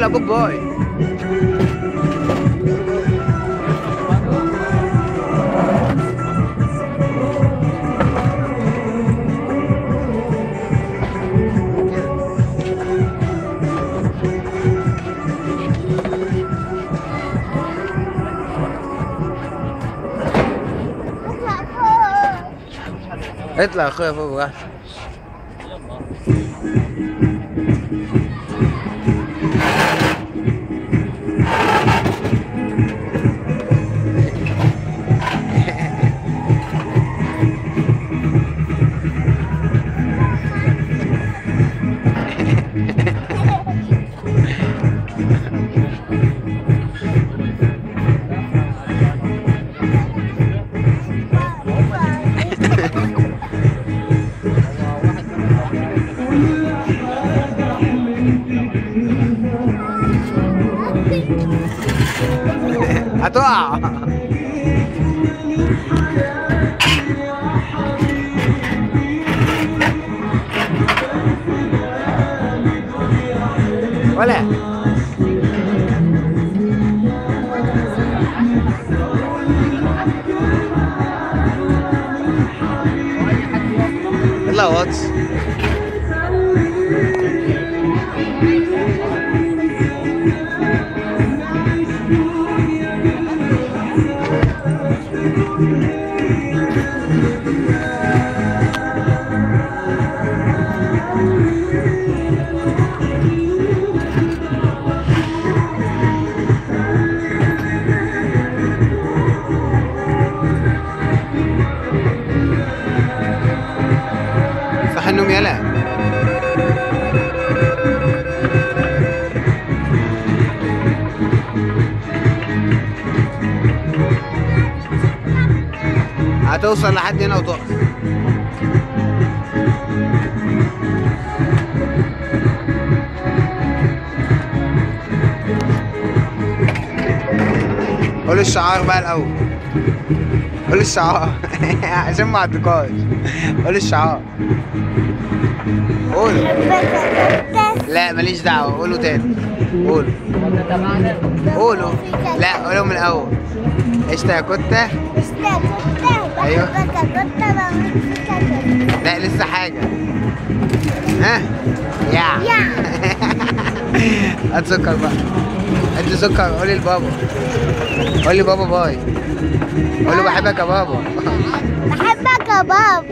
لابوك باي. اطلع يا اخويا فوق براحتك. هتقع. ولا يلا واتس. صح النوم يلا. هتوصل لحد هنا وتقف. قول الشعار بقى الأول. قول الشعار عشان ما عدكاش. قول الشعار. قول. لا ماليش دعوة. قوله تاني. قوله. قوله. لا قوله من الأول. قشطة يا كتة. ايوه. لا لسه حاجة. ها؟ يا. هات سكر بقى. هات سكر. قولي لبابا. قولي بابا باي. قولي بحبك يا بابا. بحبك يا بابا.